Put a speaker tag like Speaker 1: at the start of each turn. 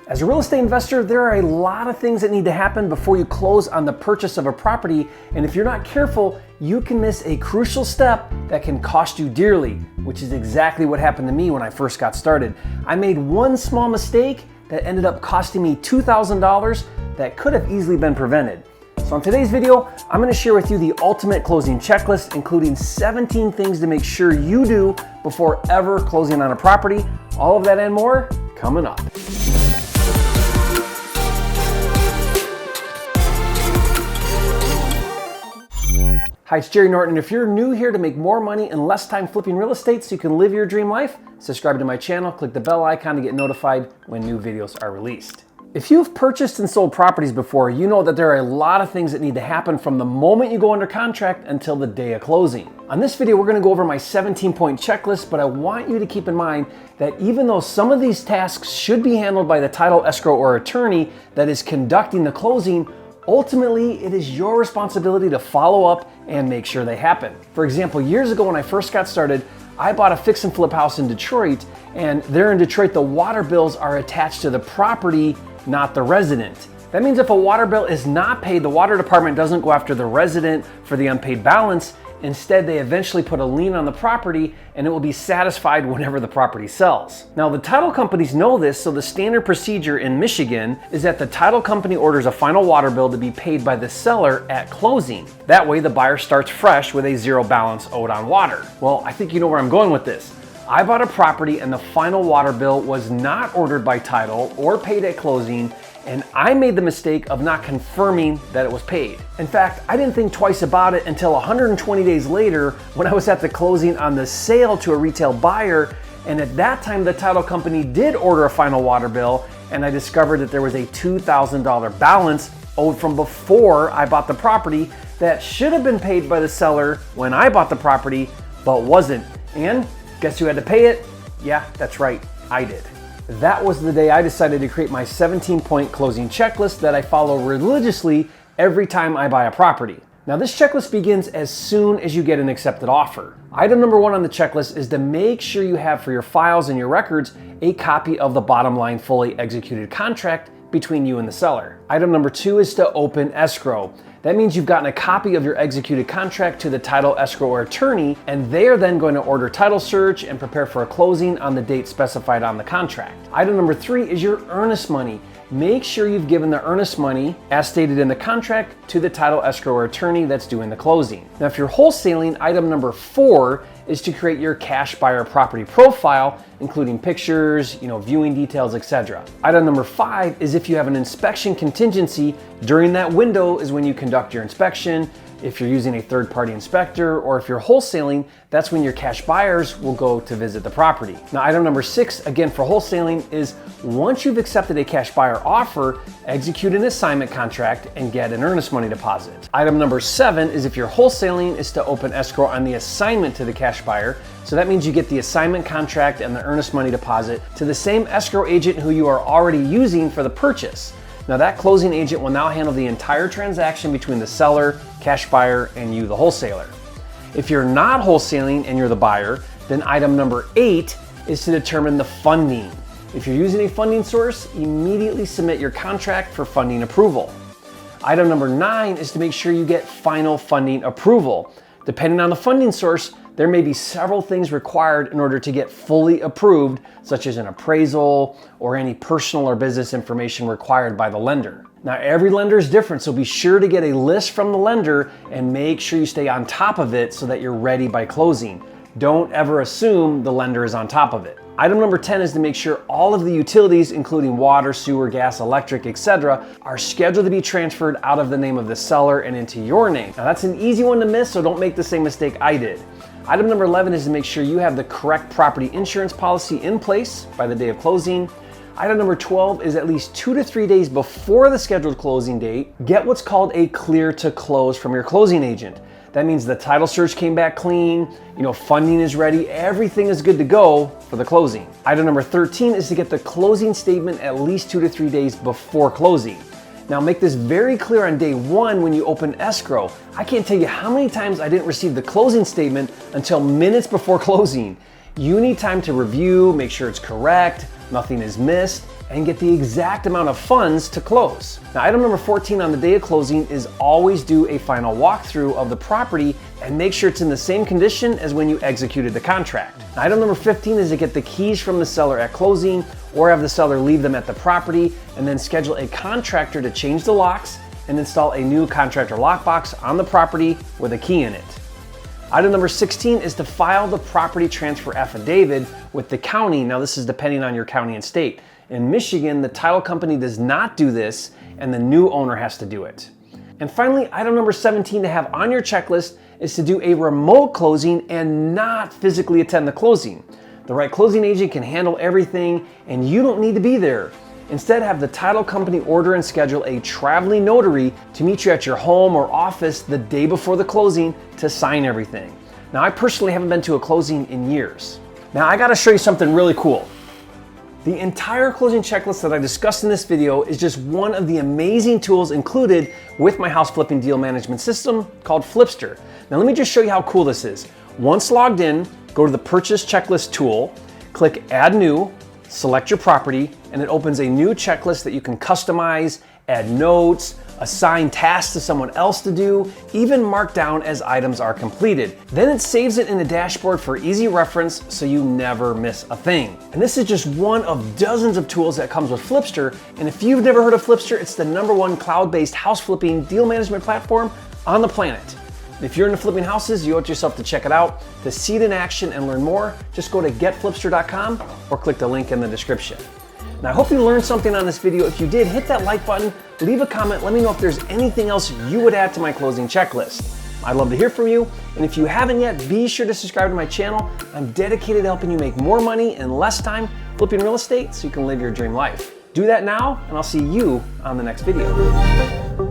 Speaker 1: As a real estate investor, there are a lot of things that need to happen before you close on the purchase of a property, and if you're not careful, you can miss a crucial step that can cost you dearly, which is exactly what happened to me when I first got started. I made one small mistake that ended up costing me $2,000 that could have easily been prevented. So in today's video, I'm going to share with you the ultimate closing checklist, including 17 things to make sure you do before ever closing on a property. All of that and more coming up. Hi, it's Jerry Norton. If you're new here to make more money in less time flipping real estate so you can live your dream life, subscribe to my channel, click the bell icon to get notified when new videos are released. If you've purchased and sold properties before, you know that there are a lot of things that need to happen from the moment you go under contract until the day of closing. On this video, we're going to go over my 17-point checklist, but I want you to keep in mind that even though some of these tasks should be handled by the title, escrow, or attorney that is conducting the closing, ultimately, it is your responsibility to follow up and make sure they happen. For example, years ago when I first got started, I bought a fix and flip house in Detroit, and there in Detroit, the water bills are attached to the property, not the resident. That means if a water bill is not paid, the water department doesn't go after the resident for the unpaid balance. Instead, they eventually put a lien on the property and it will be satisfied whenever the property sells. Now, the title companies know this, so the standard procedure in Michigan is that the title company orders a final water bill to be paid by the seller at closing. That way, the buyer starts fresh with a zero balance owed on water. Well, I think you know where I'm going with this. I bought a property and the final water bill was not ordered by title or paid at closing, and I made the mistake of not confirming that it was paid. In fact, I didn't think twice about it until 120 days later when I was at the closing on the sale to a retail buyer, and at that time the title company did order a final water bill, and I discovered that there was a $2,000 balance owed from before I bought the property that should have been paid by the seller when I bought the property, but wasn't. And guess who had to pay it? Yeah, that's right, I did. That was the day I decided to create my 17-point closing checklist that I follow religiously every time I buy a property. Now, this checklist begins as soon as you get an accepted offer. Item number 1 on the checklist is to make sure you have for your files and your records a copy of the bottom line fully executed contract between you and the seller. Item number 2 is to open escrow. That means you've gotten a copy of your executed contract to the title, escrow, or attorney, and they are then going to order title search and prepare for a closing on the date specified on the contract. Item number 3 is your earnest money. Make sure you've given the earnest money, as stated in the contract, to the title, escrow, or attorney that's doing the closing. Now, if you're wholesaling, item number 4 is to create your cash buyer property profile, including pictures, viewing details, etc. Item number 5 is if you have an inspection contingency, during that window is when you conduct your inspection. If you're using a third-party inspector, or if you're wholesaling, that's when your cash buyers will go to visit the property. Now, item number 6, again for wholesaling, is once you've accepted a cash buyer offer, execute an assignment contract and get an earnest money deposit. Item number 7 is if you're wholesaling, is to open escrow on the assignment to the cash buyer. So that means you get the assignment contract and the earnest money deposit to the same escrow agent who you are already using for the purchase. Now, that closing agent will now handle the entire transaction between the seller, cash buyer, and you, the wholesaler. If you're not wholesaling and you're the buyer, then item number 8 is to determine the funding. If you're using a funding source, immediately submit your contract for funding approval. Item number 9 is to make sure you get final funding approval. Depending on the funding source, there may be several things required in order to get fully approved, such as an appraisal or any personal or business information required by the lender. Now, every lender is different, so be sure to get a list from the lender and make sure you stay on top of it so that you're ready by closing. Don't ever assume the lender is on top of it. Item number 10 is to make sure all of the utilities, including water, sewer, gas, electric, etc., are scheduled to be transferred out of the name of the seller and into your name. Now, that's an easy one to miss, so don't make the same mistake I did. Item number 11 is to make sure you have the correct property insurance policy in place by the day of closing. Item number 12 is at least 2 to 3 days before the scheduled closing date, get what's called a clear to close from your closing agent. That means the title search came back clean, funding is ready, everything is good to go for the closing. Item number 13 is to get the closing statement at least 2 to 3 days before closing. Now, make this very clear on day 1 when you open escrow. I can't tell you how many times I didn't receive the closing statement until minutes before closing. You need time to review, make sure it's correct, nothing is missed, and get the exact amount of funds to close. Now, item number 14 on the day of closing is always do a final walkthrough of the property and make sure it's in the same condition as when you executed the contract. Now, item number 15 is to get the keys from the seller at closing or have the seller leave them at the property and then schedule a contractor to change the locks and install a new contractor lockbox on the property with a key in it. Item number 16 is to file the property transfer affidavit with the county. Now, this is depending on your county and state. In Michigan, the title company does not do this and the new owner has to do it. And finally, item number 17 to have on your checklist is to do a remote closing and not physically attend the closing. The right closing agent can handle everything and you don't need to be there. Instead, have the title company order and schedule a traveling notary to meet you at your home or office the day before the closing to sign everything. Now, I personally haven't been to a closing in years. Now, I gotta show you something really cool. The entire closing checklist that I discussed in this video is just one of the amazing tools included with my house flipping deal management system called Flipster. Now let me just show you how cool this is. Once logged in, go to the purchase checklist tool, click add new, select your property, and it opens a new checklist that you can customize, add notes, assign tasks to someone else to do, even mark down as items are completed. Then it saves it in a dashboard for easy reference so you never miss a thing. And this is just one of dozens of tools that comes with Flipster. And if you've never heard of Flipster, it's the #1 cloud-based house flipping deal management platform on the planet. If you're into flipping houses, you owe it to yourself to check it out. To see it in action and learn more, just go to getflipster.com or click the link in the description. Now, I hope you learned something on this video. If you did, hit that like button, leave a comment, let me know if there's anything else you would add to my closing checklist. I'd love to hear from you, and if you haven't yet, be sure to subscribe to my channel. I'm dedicated to helping you make more money in less time flipping real estate so you can live your dream life. Do that now, and I'll see you on the next video.